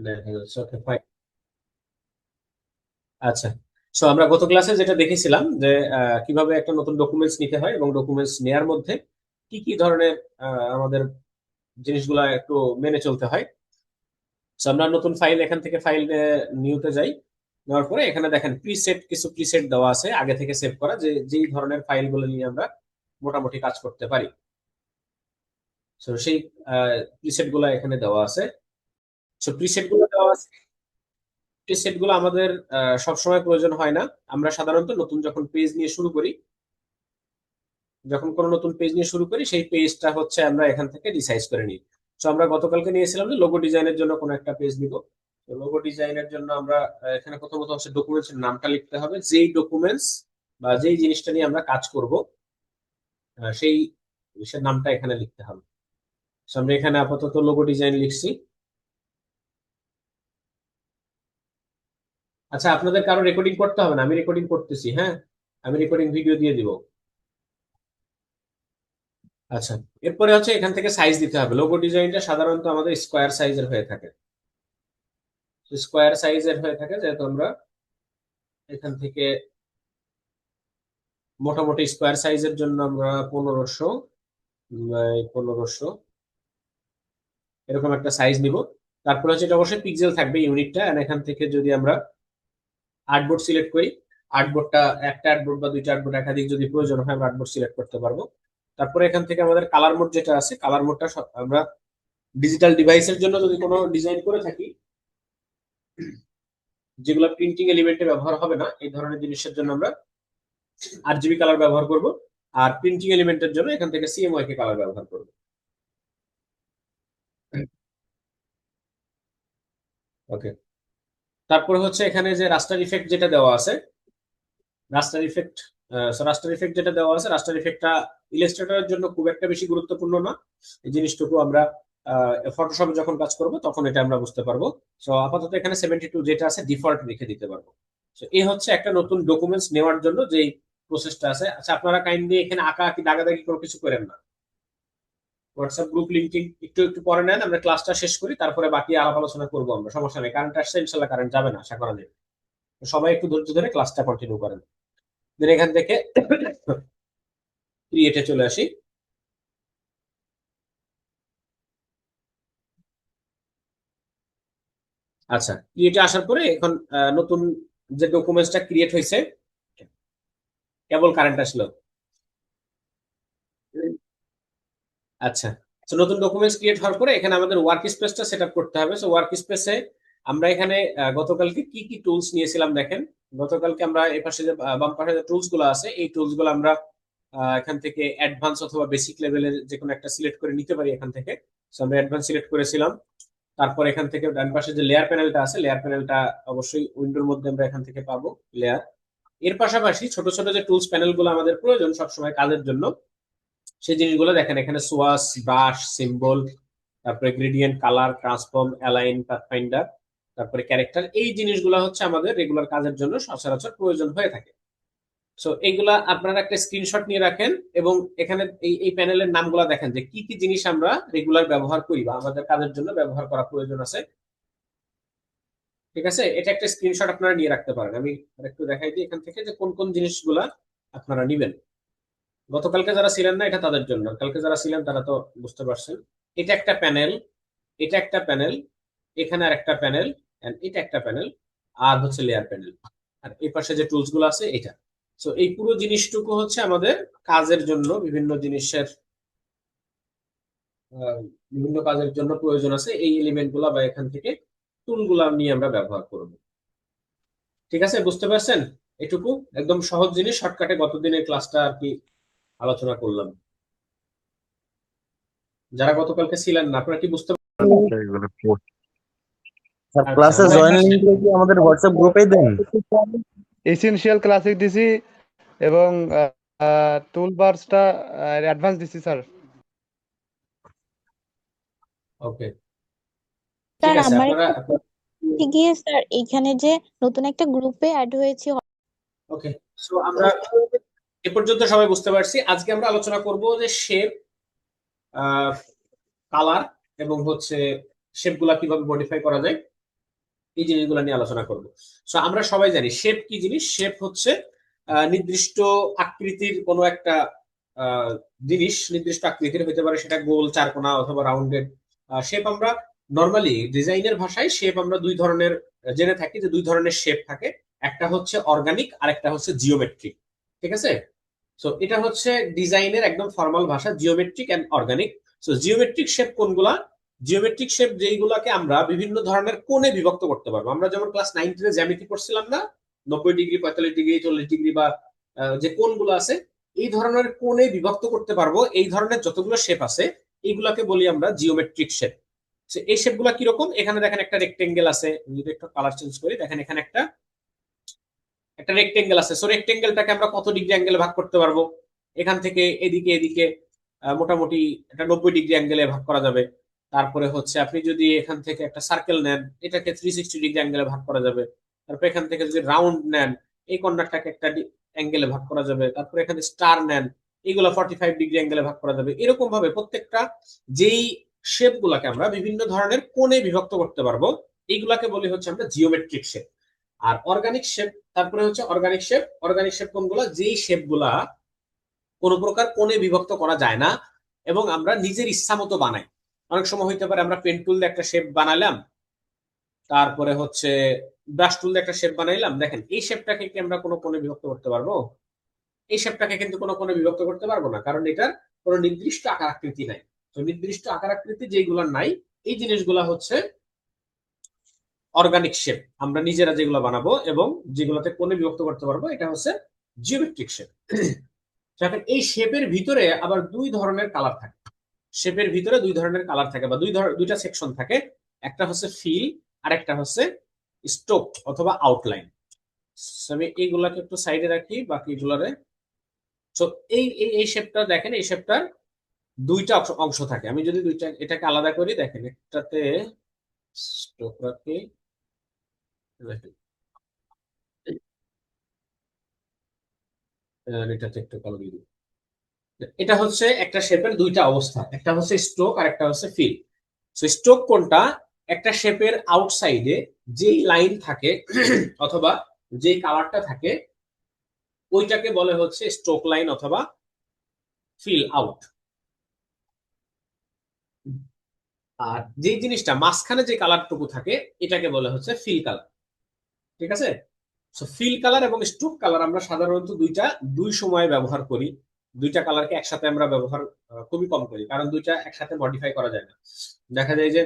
দেখা যাচ্ছে, okay fine. আচ্ছা, সো আমরা গত ক্লাসে যেটা দেখেছিলাম যে কিভাবে একটা নতুন ডকুমেন্টস নিতে হয় এবং ডকুমেন্টস নেয়ার মধ্যে কি কি ধরনের আমাদের জিনিসগুলা একটু মেনে চলতে হয়। So, আমরা নতুন ফাইল এখান থেকে ফাইল নিউতে যাই। নেওয়ার পরে এখানে দেখেন প্রিসেট, কিছু প্রিসেট দেওয়া আছে আগে থেকে সেভ করা, যে যেই ধরনের ফাইলগুলো নিয়ে আমরা মোটামুটি কাজ করতে পারি। তো সেই প্রিসেট গুলা এখানে দেওয়া আছে। সো প্রিসেট গুলো দেওয়া আছে, প্রিসেট গুলো আমাদের সবসময় প্রয়োজন হয় না। আমরা সাধারণত নতুন যখন পেজ নিয়ে শুরু করি, যখন কোনো নতুন পেজ নিয়ে শুরু করি সেই পেজটা হচ্ছে আমরা এখান থেকে রিসাইজ করে নিই। তো আমরা গতকালকে নিয়েছিলাম যে লোগো ডিজাইনের জন্য কোনো একটা পেজ নিব। তো লোগো ডিজাইনের জন্য আমরা এখানে প্রথমত হচ্ছে ডকুমেন্টস এর নামটা লিখতে হবে, যেই ডকুমেন্টস বা যেই জিনিসটা নিয়ে আমরা কাজ করব সেই জিনিসের নামটা এখানে লিখতে হবে। তো আমরা এখানে আপাতত লোগো ডিজাইন লিখছি। আচ্ছা, আপনাদের কারো রেকর্ডিং করতে হবে না, আমি রেকর্ডিং করতেছি, হ্যাঁ, আমি রেকর্ডিং ভিডিও দিয়ে দিব। আচ্ছা, এরপরে হচ্ছে এখান থেকে সাইজ দিতে হবে। লোগো ডিজাইনটা সাধারণত আমাদের স্কোয়ার সাইজের হয়ে থাকে, স্কোয়ার সাইজের হয়ে থাকে, যেহেতু আমরা এখান থেকে মোটামুটি স্কোয়ার সাইজের জন্য আমরা 1500 এরকম একটা সাইজ নিব। তারপরে হচ্ছে এটা অবশ্যই পিক্সেল থাকবে ইউনিটটা, আর এখান থেকে যদি আমরা আর্টবোর্ড সিলেক্ট করি, আর্টবোর্ডটা একটা আর্টবোর্ড বা দুইটা আর্টবোর্ড একাধিক যদি প্রয়োজন হয় আমরা আর্টবোর্ড সিলেক্ট করতে পারবো। তারপরে এখান থেকে আমাদের কালার মোড যেটা আছে, কালার মোডটা আমরা ডিজিটাল ডিভাইসের জন্য যদি কোনো ডিজাইন করে থাকি, যেগুলো প্রিন্টিং এলিমেন্টে ব্যবহার হবে না, এই ধরনের জিনিসের জন্য আমরা আরজিবি কালার ব্যবহার করব। আর প্রিন্টিং এলিমেন্টের জন্য এখান থেকে সিএমওয়াই কে কালার ব্যবহার করব। ওকে, তারপরে হচ্ছে এখানে যে রাস্টার ইফেক্ট যেটা দেওয়া আছে, রাস্টার ইফেক্ট, রাস্টার ইফেক্ট যেটা দেওয়া আছে, রাস্টার ইফেক্টটা ইলাস্ট্রেটরের জন্য খুব একটা বেশি গুরুত্বপূর্ণ না। এই জিনিসটুকু আমরা ফটোশপে যখন কাজ করব তখন এটা আমরা বুঝতে পারবো। সো আপাতত এখানে 72 যেটা আছে ডিফল্ট রেখে দিতে পারবো। তো এই হচ্ছে একটা নতুন ডকুমেন্টস নেওয়ার জন্য যে প্রসেসটা আছে। আচ্ছা, আপনারা কাইন্ডলি এখানে আঁকা আঁকি দাগাদাগি কোনো কিছু করেন না। হোয়াটসঅ্যাপ গ্রুপ লিঙ্কিং একটু একটু পরে নেন, আমরা ক্লাসটা শেষ করি, তারপরে বাকি আলাপ আলোচনা করবো আমরা, সমস্যা নেই। কারেন্ট আসছে, ইনশাল্লাহ কারেন্ট যাবে না, আশা করা যায়। তো সবাই একটু ধৈর্য ধরে ক্লাসটা কন্টিনিউ করেন। দেন এখান থেকে ক্রিয়েটে চলে আসি। আচ্ছা, ক্রিয়েটে আসার পরে এখন নতুন যে ডকুমেন্টসটা ক্রিয়েট হয়েছে, কেবল কারেন্ট আসলো। আচ্ছা, তো নতুন ডকুমেন্টস ক্রিয়েট হওয়ার পরে এখানে আমাদের ওয়ার্ক স্পেসটা সেট আপ করতে হবে। সো ওয়ার্ক স্পেসে আমরা এখানে গতকালকে কি কি টুলস নিয়েছিলাম দেখেন। গতকালকে আমরা এই পাশে যে বাম পাশে যে টুলস গুলো আছে, এই টুলস গুলো আমরা এখান থেকে অ্যাডভান্স অথবা বেসিক লেভেলের যে কোনো একটা সিলেক্ট করে নিতে পারি এখান থেকে। সো আমরা অ্যাডভান্স সিলেক্ট করেছিলাম। তারপর এখান থেকে ডান পাশে যে লেয়ার প্যানেলটা আছে, লেয়ার প্যানেলটা অবশ্যই উইন্ডোর মধ্যে আমরা এখান থেকে পাবো লেয়ার। এর পাশাপাশি ছোট ছোট যে টুলস প্যানেল গুলো আমাদের প্রয়োজন সবসময় কাজের জন্য, সেই জিনিসগুলো দেখেন এখানে সোয়াস, ব্রাশ, সিম্বল, তারপরে gradient, colour, transform, align, pathfinder, তারপরে ক্যারেক্টার, এই জিনিসগুলো হচ্ছে আমাদের রেগুলার কাজের জন্য সচরাচর প্রয়োজন হয়ে থাকে। সো এইগুলা আপনারা একটা স্ক্রিনশট নিয়ে রাখেন, এবং এখানে এই এই প্যানেলের নামগুলো দেখেন যে কি কি জিনিস আমরা রেগুলার ব্যবহার করি বা আমাদের কাজের জন্য ব্যবহার করা প্রয়োজন আছে। ঠিক আছে, এটা একটা স্ক্রিনশট আপনারা নিয়ে রাখতে পারেন। আমি একটু দেখাই দিই এখান থেকে যে কোন কোন জিনিসগুলা আপনারা নিবেন। গতকালকে যারা ছিলেন না এটা তাদের জন্য, কালকে যারা ছিলেন তারা তো বুঝতে পারছেন। এটা একটা প্যানেল, এটা একটা প্যানেল, এখানে আর একটা প্যানেল, এটা একটা প্যানেল, আর হচ্ছে লেয়ার প্যানেল, আর এই পাশে যে টুলস গুলো আছে এটা। তো এই পুরো জিনিসটুকু হচ্ছে আমাদের কাজের জন্য বিভিন্ন জিনিসের আহ, বিভিন্ন কাজের জন্য প্রয়োজন আছে। এই এলিমেন্ট গুলা বা এখান থেকে টুল গুলা নিয়ে আমরা ব্যবহার করব। ঠিক আছে, বুঝতে পারছেন? এটুকু একদম সহজ জিনিস, শর্টকাটে গত দিনের ক্লাসটা আর কি আলোচনা করলাম। যারা গতকালকে ছিলেন না আপনারা কি বুঝতে এগুলো post। স্যার আচ্ছা, ক্লাসে আমরা জয়েন এটা লিংক কি আমাদের হোয়াটসঅ্যাপ গ্রুপেই দেন? এসেনশিয়াল ক্লাসিক দিছি এবং টুল বারসটা অ্যাডভান্স দিছি স্যার। ওকে, ঠিক স্যার আছে। আমার আপনারা একটা প্রশ্ন গিয়ে স্যার এখানে যে নতুন একটা গ্রুপে অ্যাড হয়েছে। ওকে, সো আমরা এ পর্যন্ত সবাই বুঝতে পারছি। আজকে আমরা আলোচনা করব যে শেপ, কালার এবং হচ্ছে শেপ গুলা কিভাবে মডিফাই করা যায়। এই জিনিসগুলো নিয়ে আলোচনা করব। সো আমরা সবাই জানি শেপ কি জিনিস। শেপ হচ্ছে নির্দিষ্ট আকৃতির কোনো একটা জিনিস, নির্দিষ্ট আকৃতির হতে পারে, সেটা গোল, চারকোনা অথবা রাউন্ডেড শেপ। আমরা নর্মালি ডিজাইনের ভাষায় শেপ আমরা দুই ধরনের জেনে থাকি, যে দুই ধরনের শেপ থাকে, একটা হচ্ছে অর্গানিক আর একটা হচ্ছে জিওমেট্রিক। ঠিক আছে? সো এটা হচ্ছে ডিজাইনের একদম ফর্মাল ভাষা, geometric and organic. So geometric shape কোনগুলা? জিওমেট্রিক শেপ যেইগুলাকে আমরা বিভিন্ন ধরনের কোণে বিভক্ত করতে পারবো। আমরা যেমন ক্লাস 9 জ্যামিতি করছিলাম না, 90 ডিগ্রি, 45 ডিগ্রি, 40 ডিগ্রি, বা যে কোণগুলো আছে, এই ধরনের কোণে বিভক্ত করতে পারবো। এই ধরনের যতগুলো শেপ আছে এইগুলাকে বলি আমরা জিওমেট্রিক শেপ। এই শেপ গুলা কিরকম? এখানে দেখেন একটা রেক্টেঙ্গেল আছে, যদি একটু কালার চেঞ্জ করি, দেখেন এখানে একটা রেক্টেঙ্গেল আছে। সো রেক্টেঙ্গেলটাকে আমরা কত ডিগ্রি অ্যাঙ্গেলে ভাগ করতে পারবো? এখান থেকে এদিকে এদিকে মোটামুটি একটা 90 ডিগ্রি অ্যাঙ্গেলে ভাগ করা যাবে। তারপরে হচ্ছে আপনি যদি এখান থেকে একটা সার্কেল নেন, এটাকে 360 ডিগ্রি অ্যাঙ্গেলে ভাগ করা যাবে। তারপর এখান থেকে যদি রাউন্ড নেন, এই কর্নারটাকে একটা অ্যাঙ্গেলে ভাগ করা যাবে। তারপরে এখানে স্টার নেন, এইগুলো 45 ডিগ্রি অ্যাঙ্গেলে ভাগ করা যাবে। এরকম ভাবে প্রত্যেকটা যেই শেপ গুলাকে আমরা বিভিন্ন ধরনের কোণে বিভক্ত করতে পারবো, এইগুলাকে বলি হচ্ছে আমরা জিওমেট্রিক শেপ। আর অর্গানিক শেপ, তারপরে হচ্ছে অর্গানিক শেপ। অর্গানিক শেপ কোনগুলো? যেই শেপ গুলা কোন প্রকার কোণে বিভক্ত করা যায় না এবং আমরা নিজের ইচ্ছা মতো বানাই। অনেক সময় হইতে পারে আমরা পেন টুল দিয়ে একটা শেপ বানালাম, তারপরে হচ্ছে ব্রাশ টুল দিয়ে একটা শেপ বানাইলাম। দেখেন এই শেপটাকে কি আমরা কোনো কোণে বিভক্ত করতে পারবো? এই শেপটাকে কিন্তু কোনো কোণে বিভক্ত করতে পারবো না, কারণ এটার কোনো নির্দিষ্ট আকার আকৃতি নাই। তো নির্দিষ্ট আকার আকৃতি যেগুলো নাই, এই জিনিসগুলা হচ্ছে অর্গানিক শেপ, আমরা নিজেরা যেগুলো বানাবো এবং যেগুলোতে কোণে বিভক্ত করতে পারবো, এটা হচ্ছে জিওমেট্রিক শেপ। এখন এই শেপের ভিতরে আবার দুই ধরনের কালার থাকে। শেপের ভিতরে দুই ধরনের কালার থাকে, বা দুইটা সেকশন থাকে। একটা হচ্ছে ফিল আর একটা হচ্ছে স্টোক অথবা আউটলাইন। আমি এইগুলাকে একটু সাইডে রাখি, বাকি এগুলারে। তো এই এই এই শেপটা দেখেন, এই শেপটার দুইটা অংশ থাকে। আমি যদি এটাকে আলাদা করি, দেখেন একটাতে স্টোক রাখি, এটাতে একটু কালো দিয়ে দিই। এটা হচ্ছে একটা শেপের দুইটা অবস্থা, একটা হচ্ছে স্ট্রোক আর একটা হচ্ছে ফিল। সো স্ট্রোক কোনটা? একটা শেপের আউটসাইডে যেই লাইন থাকে অথবা যেই কালারটা থাকে, ওইটাকে বলে হচ্ছে স্ট্রোক লাইন অথবা ফিল আউট। আর যে জিনিসটা মাঝখানে যে কালারটুকু থাকে, এটাকে বলে হচ্ছে ফিল কালার। ঠিক আছে? সো ফিল কালার এবং স্ট্রোক কালার আমরা সাধারণত দুই সময় ব্যবহার করি। দুইটা কালারকে একসাথে আমরা ব্যবহার খুবই কম করি, কারণ দুইটা একসাথে মডিফাই করা যায় না। দেখা যায় যে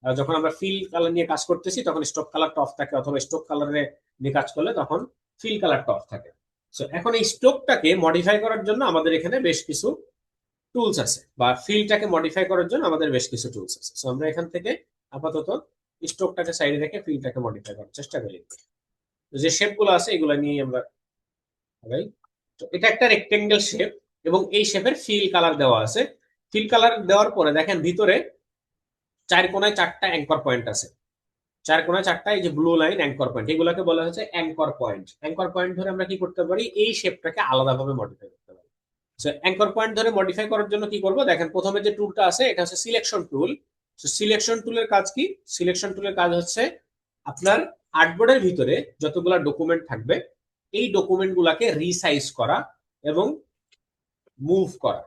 যখন আমরা ফিল কালার নিয়ে কাজ করতেছি, তখন স্ট্রোক কালারটা অফ থাকে, অথবা স্ট্রোক কালারে নিয়ে কাজ করলে তখন ফিল কালারটা অফ থাকে। সো এখন এই স্ট্রোকটাকে মডিফাই করার জন্য আমাদের এখানে বেশ কিছু টুলস আছে, বা ফিলটাকে মডিফাই করার জন্য আমাদের বেশ কিছু টুলস আছে। সো আমরা এখান থেকে আপাতত স্ট্রোকটাকে সাইডে রেখে ফিলটাকে মডিফাই করার চেষ্টা করি। যে শেপ গুলো আছে এগুলো নিয়ে আমরা ভাই। তো এটা একটা রেক্টেঙ্গেল শেপ এবং এই শেপের ফিল কালার দেওয়া আছে। ফিল কালার দেওয়ার পরে দেখেন ভিতরে চার কোণায় চারটা অ্যাঙ্কর পয়েন্ট আছে। চার কোণায় চারটা এই যে ব্লু লাইন অ্যাঙ্কর পয়েন্ট, এগুলোকে বলা হচ্ছে অ্যাঙ্কর পয়েন্ট। অ্যাঙ্কর পয়েন্ট ধরে আমরা কি করতে পারি? এই শেপটাকে আলাদাভাবে মডিফাই করতে পারি। অ্যাঙ্কর পয়েন্ট ধরে মডিফাই করার জন্য কি করবো? দেখেন প্রথমে যে টুলটা আছে, এটা হচ্ছে সিলেকশন টুল। সিলেকশন টুলের কাজ কি? সিলেকশন টুলের কাজ হচ্ছে আপনার আর্টবোর্ডের ভিতরে যতগুলা ডকুমেন্ট থাকবে, এই ডকুমেন্ট গুলাকে রিসাইজ করা এবং মুভ করা।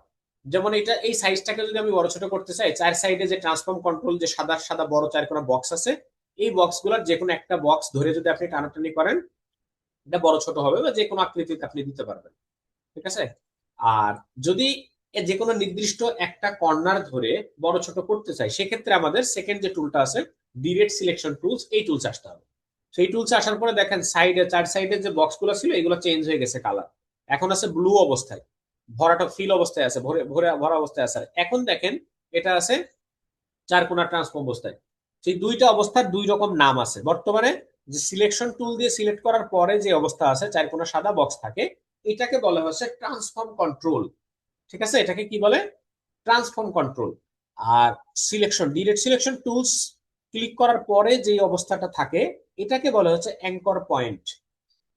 যেমন এটা, এই সাইজটাকে যদি আমি বড় ছোট করতে চাই, চার সাইডে যে ট্রান্সফর্ম কন্ট্রোল, যে সাদা সাদা বড় চার কোনা বক্স আছে, এই বক্স গুলার যে কোনো একটা বক্স ধরে যদি আপনি টানাটানি করেন, এটা বড় ছোট হবে, বা যে কোনো আকৃতিতে আপনি দিতে পারবেন। ঠিক আছে? আর যদি যে কোনো নির্দিষ্ট একটা কর্নার ধরে বড় ছোট করতে চাই, সেক্ষেত্রে আমাদের সেকেন্ড যে টুলটা আছে, ডিরেক্ট সিলেকশন টুলস, এই টুলস আসতে হবে। সেই টুলস আসার পরে দেখেন সাইডে, চার সাইডে যে বক্স গুলো ছিল, এগুলো চেঞ্জ হয়ে গেছে কালার। এখন আছে ব্লু অবস্থায়, ভরাটা ফিল অবস্থায় আছে, ভরা অবস্থায় আছে। এখন দেখেন এটা আছে চার কোণা ট্রান্সফর্ম অবস্থায়। সেই দুইটা অবস্থার দুই রকম নাম আছে বর্তমানে। যে সিলেকশন টুল দিয়ে সিলেক্ট করার পরে যে অবস্থা আছে, চার কোণা সাদা বক্স থাকে, এটাকে বলা হচ্ছে ট্রান্সফর্ম কন্ট্রোল। ঠিক আছে? এটাকে কি বলে? Transform control. আর ডিরেক্ট সিলেকশন টুলস ক্লিক করার পরে যে অবস্থাটা থাকে, এটাকে বলা হচ্ছে anchor point.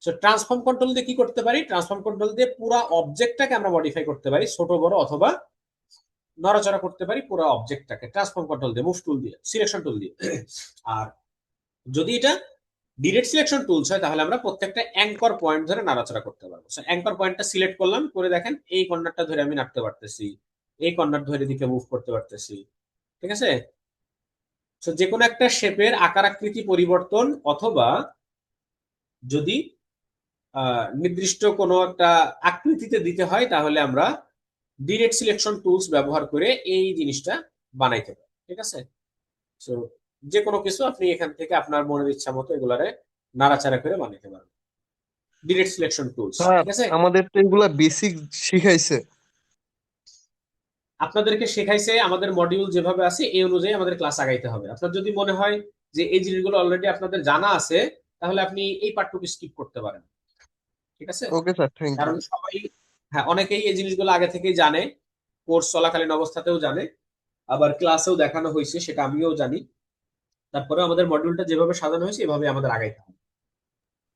So transform control দিয়ে কি করতে পারি? ট্রান্সফর্ম কন্ট্রোল দিয়ে পুরো অবজেক্টটাকে আমরা মডিফাই করতে পারি, ছোট বড় অথবা নড়াচড়া করতে পারি পুরো অবজেক্টটাকে ট্রান্সফর্ম কন্ট্রোল দিয়ে, মুভ টুল দিয়ে, সিলেকশন টুল দিয়ে। আর যদি এটা ডিরেক্ট সিলেকশন টুলস হয় তাহলে আমরা প্রত্যেকটা অ্যাঙ্কর পয়েন্ট ধরে নাড়াচাড়া করতে পারবো। অ্যাঙ্কর পয়েন্টটা সিলেক্ট করলাম, করে দেখেন এই কর্নারটা ধরে আমি নাড়তে পারতেছি, এই কর্নার ধরে দিকে মুভ করতে পারতেছি, ঠিক আছে। তো যে কোনো একটা শেপের আকার আকৃতি পরিবর্তন অথবা যদি নির্দিষ্ট কোনো একটা আকৃতিতে দিতে হয় তাহলে আমরা ডিরেক্ট সিলেকশন টুলস ব্যবহার করে এই জিনিসটা বানাইতে পারি, ঠিক আছে। তো যে কোনো কিছু আপনি এখান থেকে আপনার মনের ইচ্ছা মতো এগুলারে নাড়াচাড়া করে বানাইতে পারবেন, ডিরেক্ট সিলেকশন টুলস, স্যার ঠিক আছে। আমাদের তো এগুলা বেসিক শিখাইছে। আপনাদেরকে শেখাইছে, আমাদের মডিউল যেভাবে আছে এই অনুযায়ী আমাদের ক্লাস আগাইতে হবে। আপনার যদি মনে হয় যে এই জিনিসগুলো অলরেডি আপনাদের জানা আছে তাহলে আপনি এই পার্টটুকু স্কিপ করতে পারেন, ঠিক আছে। Okay sir, thank you. কারণ সবাই, হ্যাঁ, অনেকেই এই জিনিসগুলো আগে থেকেই জানে, কোর্স চলাকালীন অবস্থাতেও জানে, আবার ক্লাসেও দেখানো হয়েছে, সেটা আমিও জানি। তারপরে আমাদের মডিউলটা যেভাবে সাজানো হয়েছে এভাবে আমাদের আগাইতে হবে।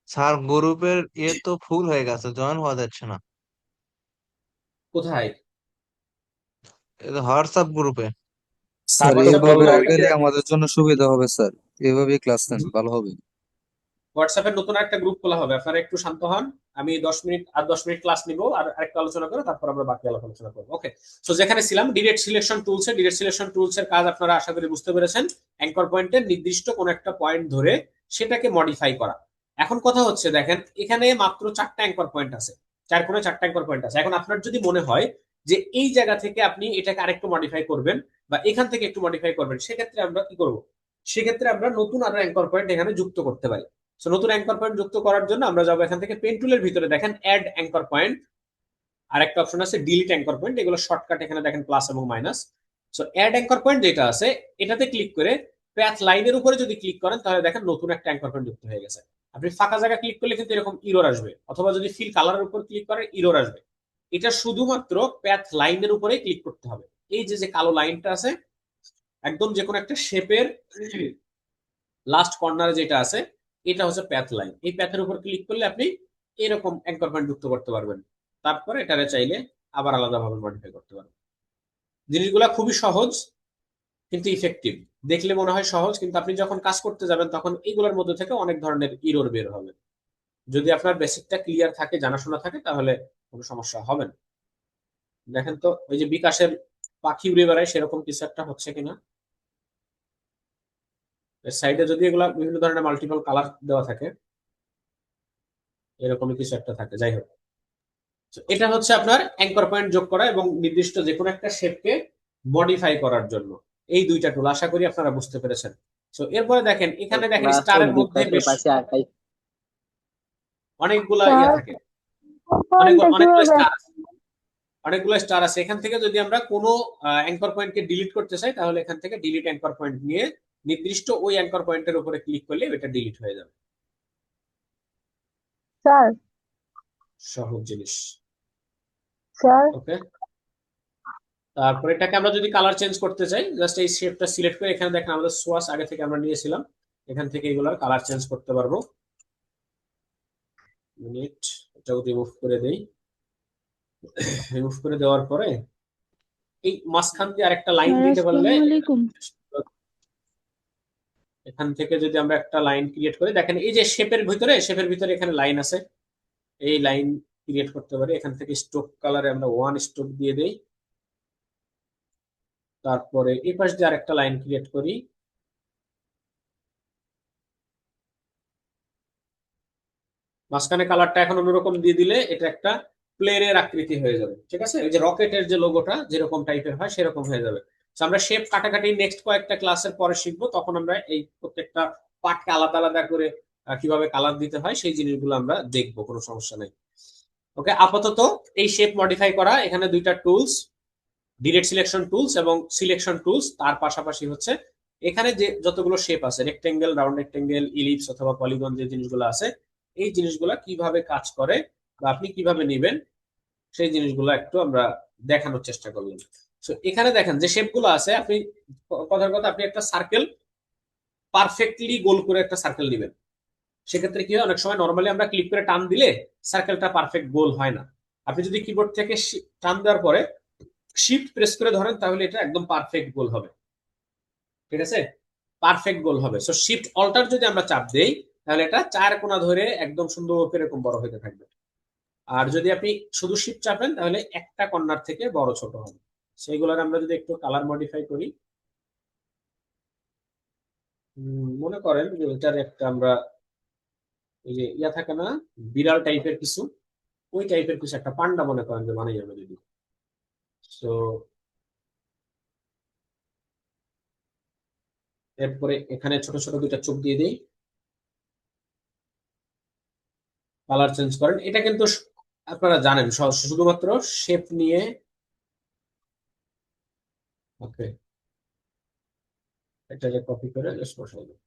স্যার গ্রুপের তো ফুল হয়ে গেছে, জয়েন হওয়া যাচ্ছে না। কোথায়? হোয়াটসঅ্যাপ গ্রুপে। স্যার হোয়াটসঅ্যাপ এইভাবে গ্রুপে আগাইলে আমাদের জন্য সুবিধা হবে স্যার, এভাবেই ক্লাস নেন ভালো হবে। হোয়াটসঅ্যাপের নতুন একটা গ্রুপ খোলা হবে, আপনারা একটু শান্ত হন। আমি 10 মিনিট ক্লাস নিব আর আরেকটা আলোচনা করে তারপর আমরা বাকি আলোচনা করবো, ওকে। তো যেখানে ছিলাম ডিরেক্ট সিলেকশন টুলস এর কাজ আপনারা আশা করি বুঝতে পেরেছেন। অ্যাঙ্কর পয়েন্টের নির্দিষ্ট কোন একটা পয়েন্ট ধরে সেটাকে মডিফাই করা। এখন কথা হচ্ছে দেখেন এখানে মাত্র 4টা অ্যাঙ্কর পয়েন্ট আছে, 4 কোণে 4টা অ্যাঙ্কর পয়েন্ট আছে। এখন আপনার যদি মনে হয় যে এই জায়গা থেকে আপনি এটাকে আরেকটু মডিফাই করবেন বা এখান থেকে একটু মডিফাই করবেন, সেক্ষেত্রে আমরা কি করব, সেক্ষেত্রে আমরা নতুন আরো অ্যাঙ্কর পয়েন্ট এখানে যুক্ত করতে পারি। সো নতুন অ্যাঙ্কর পয়েন্ট যুক্ত করার জন্য আমরা যাবো এখান থেকে পেন টুলের ভিতরে, দেখেন অ্যাড অ্যাঙ্কর পয়েন্ট, আর একটা অপশন আছে ডিলিট অ্যাঙ্কর পয়েন্ট, এগুলো শর্টকাট এখানে দেখেন প্লাস এবং minus. So add anchor point যেটা আছে এটাতে ক্লিক করে প্যাথ লাইনের উপরে যদি ক্লিক করেন তাহলে দেখেন নতুন একটা অ্যাঙ্কর পয়েন্ট যুক্ত হয়ে গেছে। আপনি ফাঁকা জায়গা ক্লিক করলে কিন্তু এরকম ইরর আসবে, অথবা যদি ফিল কালারের উপর ক্লিক করেন ইরর আসবে। এটা শুধুমাত্র প্যাথ লাইনের উপরে ক্লিক করতে হবে। এই যে যে কালো লাইনটা আছে একদম যে কোনো একটা শেপের লাস্ট কর্নারে যেটা আছে এটা হচ্ছে প্যাথ লাইন। এই প্যাথের উপর ক্লিক করলে আপনি এরকম অ্যাঙ্কর পয়েন্ট যুক্ত করতে পারবেন। তারপরে এটারে চাইলে আবার আলাদাভাবে মডিফাই করতে পারবেন। জিনিসগুলা খুবই সহজ কিন্তু ইফেক্টিভ। দেখলে মনে হয় সহজ, কিন্তু আপনি যখন কাজ করতে যাবেন তখন এইগুলোর মধ্যে থেকে অনেক ধরনের ইরর বের হবে। যদি আপনার বেসিকটা ক্লিয়ার থাকে, জানাশোনা থাকে, তাহলে কোনো সমস্যা হবে না। দেখেন তো ওই যে বিকাশের পাখি উড়ে বেড়ায় সেরকম কিছু একটা হচ্ছে কিনা। সাইডে যদি এগুলা বিভিন্ন ধরনের মাল্টিপল কালার দেওয়া থাকে, এরকমই কিছু একটা থাকে, যাই হোক। So, এটা হচ্ছে আপনার অ্যাঙ্কর পয়েন্ট যোগ করা এবং নির্দিষ্ট যে কোনো একটা শেপকে মডিফাই করার জন্য এই দুইটা টুল, আশা করি আপনারা বুঝতে পেরেছেন। তো এরপরে দেখেন এখানে দেখেন স্টারের মধ্যে বেশ অনেকগুলা ইয়ে থাকে, অনেকগুলো স্টার আছে, অনেকগুলো স্টার আছে। এখান থেকে যদি আমরা কোনো অ্যাঙ্কর পয়েন্টকে ডিলিট করতে চাই তাহলে এখান থেকে ডিলিট অ্যাঙ্কর পয়েন্ট নিয়ে নির্দিষ্ট ওই অ্যাঙ্কর পয়েন্টের উপরে ক্লিক করলে এটা ডিলিট হয়ে যাবে। স্যার সহজ জিনিস, স্যার ওকে। তারপরে এটাকে আমরা যদি কালার চেঞ্জ করতে চাই জাস্ট এই শেপটা সিলেক্ট করে এখানে দেখেন আমাদের সোয়াস আগে থেকে আমরা নিয়েছিলাম, এখান থেকে এগুলার কালার চেঞ্জ করতে পারবো। মিনিট, এটাও রিমুভ করে দেই। রিমুভ করে দেওয়ার পরে এই মাঝখান দিয়ে আরেকটা লাইন স্যার দিতে পারলে, আসসালামু আলাইকুম। এখান থেকে যদি আমরা একটা লাইন ক্রিয়েট করি, দেখেন এই যে শেপের ভিতরে এখানে লাইন আছে, এই লাইন ক্রিয়েট করতে পারি। এখান থেকে স্ট্রোক কালারে আমরা 1 স্ট্রোক দিয়ে দেই। তারপরে এই পাশ দিয়ে আরেকটা লাইন ক্রিয়েট করি, মাঝখানে কালারটা এখন অন্যরকম দিয়ে দিলে এটা একটা প্লেনের আকৃতি হয়ে যাবে, ঠিক আছে। এই যে রকেটের যে লোগোটা যেরকম টাইপের হয় সেরকম হয়ে যাবে। তো আমরা শেপ কাটাকাটি নেক্সট কয়েকটা ক্লাসের পরে শিখবো, তখন আমরা এই প্রত্যেকটা পার্টকে আলাদা আলাদা করে কিভাবে কালার দিতে হয় সেই জিনিসগুলো আমরা দেখবো, কোনো সমস্যা নেই, ওকে। আপাতত এই শেপ মডিফাই করা, এখানে দুইটা টুলস, ডিরেক্ট সিলেকশন টুলস এবং সিলেকশন টুলস, তার পাশাপাশি হচ্ছে এখানে যে যতগুলো শেপ আছে রেক্টেঙ্গেল, রাউন্ড রেক্টেঙ্গেল, ইলিপস অথবা পলিগন, যে জিনিসগুলো আছে এই জিনিসগুলো কিভাবে কাজ করে বা আপনি কিভাবে নেবেন সেই জিনিসগুলো একটু আমরা দেখানোর চেষ্টা করলাম। তো এখানে দেখেন যে শেপগুলো আছে, আপনি কথার কথা আপনি একটা সার্কেল পারফেক্টলি গোল করে একটা সার্কেল নেবেন, সেক্ষেত্রে কি হয় অনেক সময় নর্মালি আমরা ক্লিক করে টান দিলে সার্কেলটা পারফেক্ট গোল হয় না। আপনি যদি কিবোর্ড থেকে টান দেওয়ার পরে শিফট প্রেস করে ধরেন তাহলে এটা একদম পারফেক্ট গোল হবে, ঠিক আছে। পারফেক্ট গোল হবে। সো শিফট অল্টার যদি আমরা চাপ দেই তাহলে এটা 4 কোণা ধরে একদম সুন্দর এরকম বড় হতে থাকবে। আর যদি আপনি শুধু শিফট চাপেন তাহলে একটা কর্নার থেকে বড় ছোট হবে। সেইগুলোর আমরা যদি একটু কালার মডিফাই করি, মনে করেন যে এটার একটা আমরা এই যে ইয়া থাকে না, বিড়াল টাইপের কিছু, ওই টাইপের কিছু একটা পান্ডা মনে করেন যে বানাই যাবে যদি। তো এরপরে এখানে ছোট ছোট দুইটা চোখ দিয়ে দিই, কালার চেঞ্জ করেন। এটা কিন্তু আপনারা জানেন শুধুমাত্র শেপ নিয়ে। ওকে, এটাকে কপি করে জাস্ট বসাই দিই।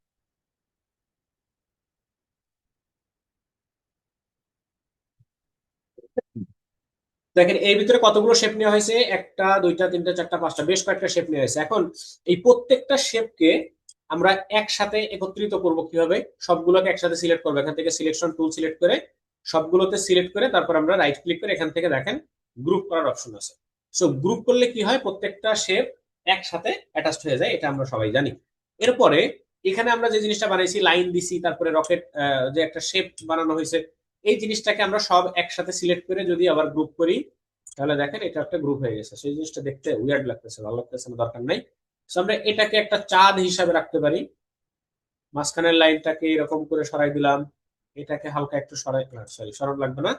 দেখেন এর ভিতরে কতগুলো শেপ নেওয়া হয়েছে, একটা দুইটা তিনটা চারটা পাঁচটা, বেশ কয়েকটা শেপ নেওয়া হয়েছে। এখন এই প্রত্যেকটা শেপকে আমরা একসাথে একত্রিত করব কিভাবে, সবগুলোকে একসাথে সিলেক্ট করবো। এখান থেকে সিলেকশন টুল সিলেক্ট করে সবগুলোতে সিলেক্ট করে তারপর আমরা রাইট ক্লিক করে এখান থেকে দেখেন গ্রুপ করার অপশন আছে। সো গ্রুপ করলে কি হয়, প্রত্যেকটা শেপ একসাথে অ্যাটাচড হয়ে যায়, এটা আমরা সবাই জানি। এরপরে এখানে আমরা যে জিনিসটা বানাইছি, লাইন দিছি, তারপরে রকেট যে একটা শেপ বানানো হয়েছে, এই জিনিসটাকে আমরা সব একসাথে সিলেক্ট করে যদি আবার গ্রুপ করি তাহলে দেখেন এটা একটা গ্রুপ হয়ে গেছে। সেই জিনিসটা দেখতে উইয়ার্ড লাগতেছে, ভালো লাগতেছে না, দরকার নাই। আমরা এটাকে একটা চাঁদ হিসাবে রাখতে পারি। মাঝখানের লাইনটাকে এরকম করে সরাই দিলাম, এটাকে হালকা একটু সরাই, সরি সরানো লাগবে না।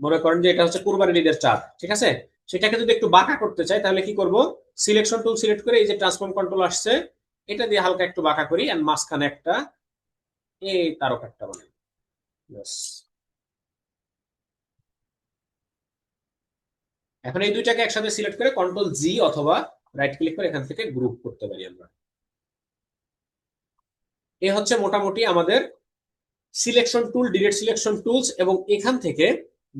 মনে করেন যে এটা হচ্ছে কুরবানির ঈদের চাঁদ, ঠিক আছে। সেটাকে যদি একটু বাঁকা করতে চাই তাহলে কি করব, সিলেকশন টুল সিলেক্ট করে এই যে ট্রান্সফর্ম কন্ট্রোল আসছে, এটা দিয়ে হালকা একটু বাঁকা করি, আর মাঝখানে একটা এই তারকাটা বানাই। এখন এই দুইটাকে একসাথে সিলেক্ট করে কন্ট্রোল জি অথবা রাইট ক্লিক করে এখান থেকে গ্রুপ করতে পারি আমরা। এ হচ্ছে মোটামুটি আমাদের selection tool, direct selection tools, এবং এখান থেকে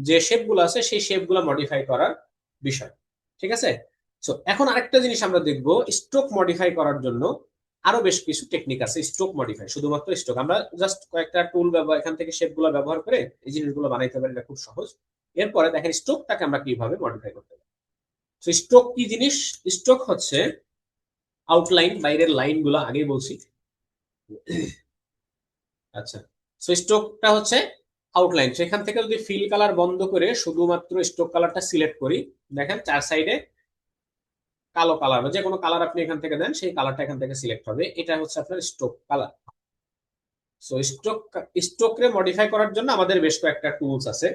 যে শেপগুলো আছে সেই শেপগুলো মডিফাই করার বিষয়, ঠিক আছে। সো এখন আরেকটা জিনিস আমরা দেখব, স্ট্রোক মডিফাই করার জন্য আরো বেশ কিছু টেকনিক আছে। স্ট্রোক মডিফাই, শুধুমাত্র স্ট্রোক, আমরা জাস্ট কয়েকটা টুল ব্যবহার এখান থেকে শেপগুলো ব্যবহার করে এই জিনিসগুলো বানাইতে পারি, এটা খুব সহজ। এরপরে দেখেন স্ট্রোকটাকে আমরা কিভাবে মডিফাই করতে পারি। তো স্ট্রোক কি জিনিস, স্ট্রোক হচ্ছে আউটলাইন, বাইরের লাইন গুলো আগেই বলছি। আচ্ছা, সো স্ট্রোকটা হচ্ছে আউটলাইন। সেখান থেকে যদি ফিল কালার বন্ধ করে শুধুমাত্র স্ট্রোক কালারটা সিলেক্ট করি, দেখেন চার সাইডে কালো কালার বা যে কোনো কালার আপনি এখান থেকে দেন, সেই কালারটা এখান থেকে সিলেক্ট হবে। এটা হচ্ছে আপনার স্ট্রোক কালার। সো স্ট্রোককে মডিফাই করার জন্য আমাদের বেশ কয়েকটা টুলস আছে।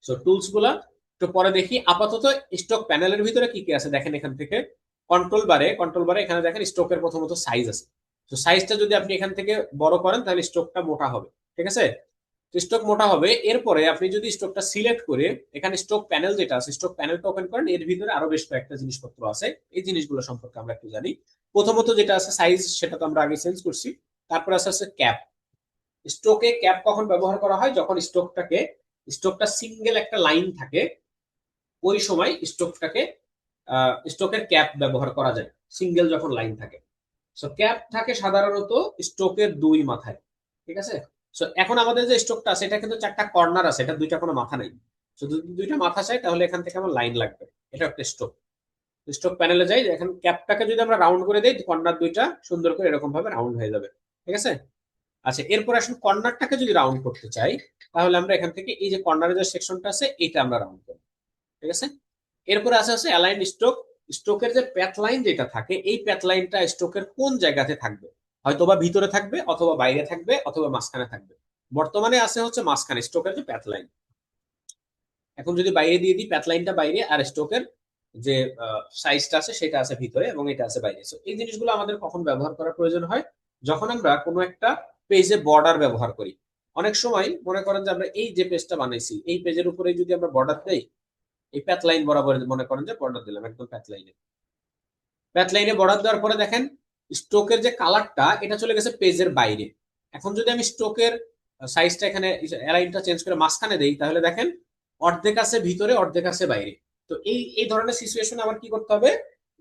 সো টুলস গুলা একটু পরে দেখি। আপাতত স্ট্রোক প্যানেলের ভিতরে কি কি আছে দেখেন, এখান থেকে কন্ট্রোল বারে এখানে দেখেন স্ট্রোকের প্রথমত সাইজ আছে। তো সাইজটা যদি আপনি এখান থেকে বড় করেন তাহলে স্ট্রোকটা মোটা হবে, ঠিক আছে। স্ট্রোক মোটা হবে। এরপরে আপনি যদি স্ট্রোকটা সিলেক্ট করে এখানে স্ট্রোক প্যানেল যেটা আছে, স্ট্রোক প্যানেলটা ওপেন করেন, এর ভিতরে আরো বেশ কয়েকটা জিনিসপত্র আছে। এই জিনিসগুলো সম্পর্কে আমরা একটু জানি। প্রথমত যেটা আছে সাইজ, সেটা তো আমরা আগে চেঞ্জ করছি। তারপর আছে ক্যাপ। স্ট্রোকে ক্যাপ কখন ব্যবহার করা হয়, যখন স্ট্রোকটা সিঙ্গেল একটা লাইন থাকে, ওই সময় স্ট্রোকের ক্যাপ ব্যবহার করা যায়, সিঙ্গেল যখন লাইন থাকে। সো ক্যাপ থাকে সাধারণত স্ট্রোকের দুই মাথায়, ঠিক আছে। সো এখন আমাদের যে স্ট্রোকটা আছে এটা কিন্তু চারটা কর্নার আছে, এটা দুইটা কোনো মাথা নেই। যদি দুইটা মাথা চাই তাহলে এখান থেকে আমার লাইন লাগবে। এটা একটা স্ট্রোক। স্ট্রোক প্যানেলে যাই, এখন ক্যাপটাকে যদি আমরা রাউন্ড করে দিই, কর্নার দুইটা সুন্দর করে এরকম ভাবে রাউন্ড হয়ে যাবে, ঠিক আছে। আচ্ছা, এরপর আসুন কর্নারটাকে যদি রাউন্ড করতে চাই তাহলে আমরা এখান থেকে এই যে কর্নারের যে সেকশনটা আছে এটা আমরা রাউন্ড করব, ঠিক আছে। এরপরে আছে অ্যালাইন স্ট্রোক। স্ট্রোকের যে প্যাথ লাইন যেটা থাকে, এই প্যাথ লাইনটা স্ট্রোকের কোন জায়গাতে থাকবে, হয়তোবা ভিতরে থাকবে অথবা বাইরে থাকবে অথবা মাঝখানে থাকবে। বর্তমানে আছে হচ্ছে মাঝখানে স্ট্রোকের যে প্যাথ লাইন। এখন যদি বাইরে দিয়ে দিই, প্যাথ লাইনটা বাইরে আর স্ট্রোকের যে সাইজটা আছে সেটা আছে ভিতরে এবং এটা আছে বাইরে। সো এই জিনিসগুলো আমাদের কখন ব্যবহার করার প্রয়োজন হয়, যখন আমরা কোনো একটা পেজে বর্ডার ব্যবহার করি। অনেক সময় মনে করেন যে আমরা এই যে পেজটা বানাইছি, এই পেজের উপরে যদি আমরা বর্ডার দেই, এই প্যাথ লাইন বরাবর মনে করেন যে বর্ডার দিলাম একদম প্যাথ লাইনে বর্ডার দেওয়ার পরে দেখেন স্ট্রোকের যে কালারটা এটা চলে গেছে পেজের বাইরে। এখন যদি আমি স্ট্রোকের সাইজটা এখানে অ্যালাইনটা চেঞ্জ করে মাঝখানে দেই তাহলে দেখেন অর্ধেক আছে ভিতরে অর্ধেক আছে বাইরে। তো এই ধরনের সিচুয়েশনে আবার কি করতে হবে,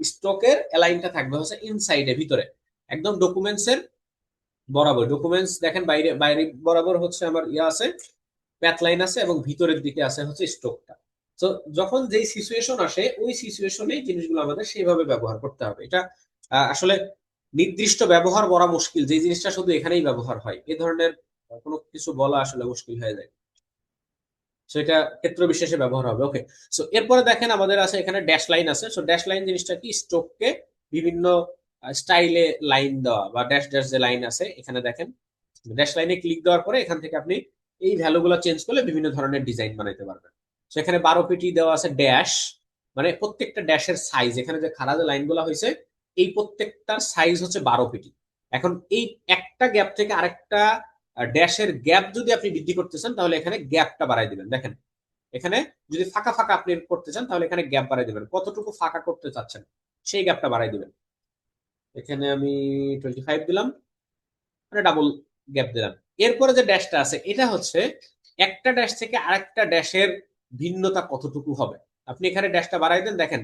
স্ট্রোকের অ্যালাইনটা থাকবে হচ্ছে ইনসাইডে, ভিতরে একদম ডকুমেন্টসের বরাবর। ডকুমেন্টস দেখেন বাইরে বাইরে বরাবর হচ্ছে আমার আছে প্যাথ লাইন আছে এবং ভিতরের দিকে আছে হচ্ছে স্ট্রোকটা। তো যখন যেই সিচুয়েশন আসে ওই সিচুয়েশনে জিনিসগুলো আমাদের সেইভাবে ব্যবহার করতে হবে। এটা আসলে নির্দিষ্ট ব্যবহার বলা মুশকিল, যে জিনিসটা শুধু এখানেই ব্যবহার হয়, এই ধরনের কোনো কিছু বলা আসলে মুশকিল হয়ে যায়। সেটা ক্ষেত্র বিশেষে ব্যবহার হবে। ওকে, সো এরপরে দেখেন আমাদের আছে এখানে ড্যাশ লাইন আছে। সো ড্যাশ লাইন জিনিসটা কি, স্ট্রোককে বিভিন্ন স্টাইলে লাইন দেওয়া বা ড্যাশ ড্যাশ যে লাইন আছে এখানে দেখেন, ড্যাশ লাইনে ক্লিক দেওয়ার পরে এখান থেকে আপনি এই ভ্যালুগুলো চেঞ্জ করলে বিভিন্ন ধরনের ডিজাইন বানাইতে পারবেন। সেখানে 12 পিটি দেওয়া আছে ড্যাশ, মানে প্রত্যেকটা ড্যাশের সাইজ, এখানে যে খাড়া যে লাইনগুলো হয়েছে এই প্রত্যেকটার সাইজ হচ্ছে 12 পিটি। এখন এই একটা গ্যাপ থেকে আরেকটা ড্যাশের গ্যাপ যদি আপনি বৃদ্ধি করতে চান তাহলে এখানে গ্যাপটা বাড়াই দিবেন। দেখেন এখানে যদি ফাঁকা ফাঁকা আপনি করতে চান তাহলে এখানে গ্যাপ বাড়াই দিবেন, কতটুকু ফাঁকা করতে চাচ্ছেন সেই গ্যাপটা বাড়াই দিবেন। এখানে আমি 25 দিলাম, মানে ডাবল গ্যাপ দিলাম। এরপরে যে ড্যাশটা আছে এটা হচ্ছে একটা ড্যাশ থেকে আরেকটা ড্যাশের ভিন্নতা কতটুকু হবে। আপনি এখানে ড্যাশটা বাড়াই দেন, দেখেন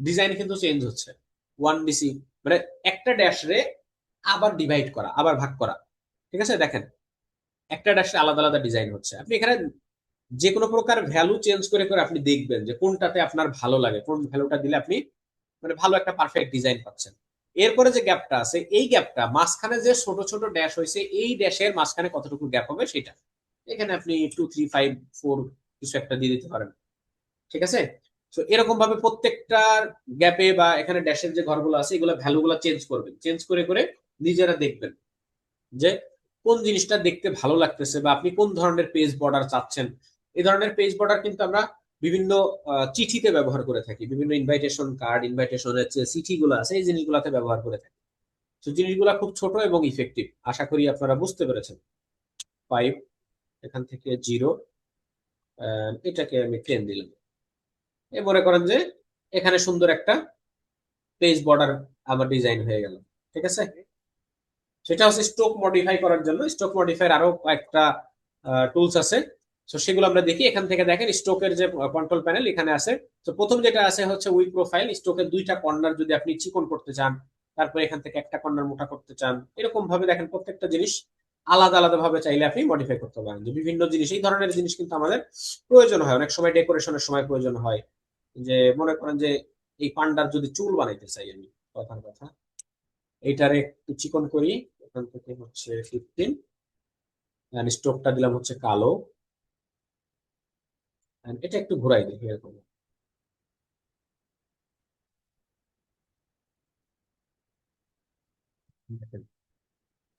ডিজাইন কিন্তু চেঞ্জ হচ্ছে। 1 ডিসি মানে একটা ড্যাশ রে আবার ডিভাইড করা, আবার ভাগ করা, ঠিক আছে। দেখেন একটা ড্যাশে আলাদা আলাদা ডিজাইন হচ্ছে। আপনি এখানে যে কোনো প্রকার ভ্যালু চেঞ্জ করে করে আপনি দেখবেন যে কোনটাতে আপনার ভালো লাগে, কোন ভ্যালুটা দিলে আপনি মানে ভালো একটা পারফেক্ট ডিজাইন পাচ্ছেন। এরপরে যে গ্যাপটা আছে এই গ্যাপটা মাঝখানে যে ছোট ছোট ড্যাশ হয়েছে এই ড্যাশের মাঝখানে কতটুকু গ্যাপ হবে সেটা এখানে আপনি 2 3 5 4 কিছু একটা দিয়ে দিতে পারেন, ঠিক আছে। তো এরকম ভাবে প্রত্যেকটা গ্যাপে বা এখানে ড্যাশের যে ঘরগুলো আছে এগুলো ভ্যালুগুলো চেঞ্জ করবেন, চেঞ্জ করে করে নিজেরা দেখবেন যে কোন জিনিসটা দেখতে ভালো লাগতেছে বা আপনি কোন ধরনের পেজ বর্ডার চাচ্ছেন। এই ধরনের পেজ বর্ডার কিন্তু আমরা বিভিন্ন চিঠিতে ব্যবহার করে থাকি, বিভিন্ন ইনভাইটেশন কার্ড, ইনভাইটেশনের যে চিঠিগুলো আছে এই জিনিসগুলোতে ব্যবহার করে থাকি। তো জিনিসগুলো খুব ছোট এবং ইফেক্টিভ, আশা করি আপনারা বুঝতে পেরেছেন। 5 এখান থেকে 0, এটাকে আমি 10 দিলাম। এ মনে করেন যে এখানে সুন্দর একটা পেজ বর্ডার আমার ডিজাইন হয়ে গেল, ঠিক আছে। সেটা হচ্ছে স্ট্রোক মডিফাই করার জন্য। স্ট্রোক মডিফাইয়ের আরো কয়েকটা টুলস আছে, তো সেগুলো আমরা দেখি। এখান থেকে দেখেন স্ট্রোকের যে কন্ট্রোল প্যানেল এখানে আছে। তো প্রথম যেটা আছে হচ্ছে উই প্রোফাইল। স্ট্রোকের দুইটা কর্নার যদি আপনি চিকন করতে চান, তারপরে এখান থেকে একটা কর্নার মোটা করতে চান, এরকম ভাবে দেখেন প্রত্যেকটা জিনিস আলাদা আলাদা ভাবে চাইলে আপনি মডিফাই করতে পারেন। যে বিভিন্ন জিনিস, এই ধরনের জিনিস কিন্তু আমাদের প্রয়োজন হয়, অনেক সময় ডেকোরেশনের সময় প্রয়োজন হয়। যে মনে করেন যে এই পান্ডার যদি চুল বানাইতে চাই আমি, কথার কথা এইটারে একটু চিকন করি, এখান থেকে হচ্ছে 15, স্ট্রোকটা দিলাম হচ্ছে কালো, and এটা একটু ঘুরাই দিই এরকম। দেখেন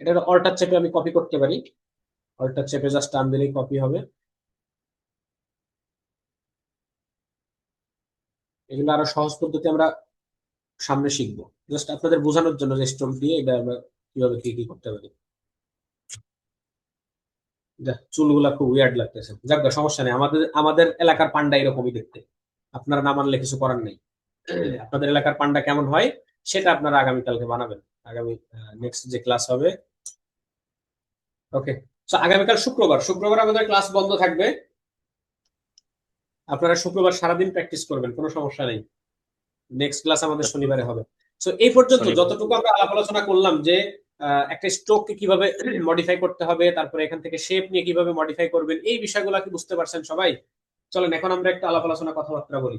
এটা অল্টার চেপে আমি কপি করতে পারি, অল্টার চেপে জাস্ট টান দিলেই কপি হবে। এগুলো আরো সহজ পদ্ধতি আমরা সামনে শিখবো, জাস্ট আপনাদের বোঝানোর জন্য যে স্ট্রোক দিয়ে এটা আমরা কিভাবে কি কি করতে পারি। চুলগুলা খুব উইয়ার্ড লাগতেছে, যাক গে, সমস্যা নেই, আমাদের আমাদের এলাকার পান্ডা এরকমই দেখতে, আপনারা না মানলে কিছু করার নেই। আপনাদের এলাকার পান্ডা কেমন হয় সেটা আপনারা আগামীকালকে বানাবেন, আগামী নেক্সট যে ক্লাস হবে। ওকে, তো আগামীকাল শুক্রবার, শুক্রবার আমাদের ক্লাস বন্ধ থাকবে। আপনারা শুক্রবার সারাদিন প্র্যাকটিস করবেন, কোনো সমস্যা নেই। নেক্সট ক্লাস আমাদের শনিবারে হবে। সো এই পর্যন্ত যতটুকু আমরা আলাপ আলোচনা করলাম যে একটা স্ট্রোককে কিভাবে মডিফাই করতে হবে, তারপরে এখান থেকে শেপ নিয়ে কিভাবে মডিফাই করবেন, এই বিষয়গুলো কি বুঝতে পারছেন সবাই? চলেন এখন আমরা একটা আলাপ আলোচনা কথাবার্তা বলি।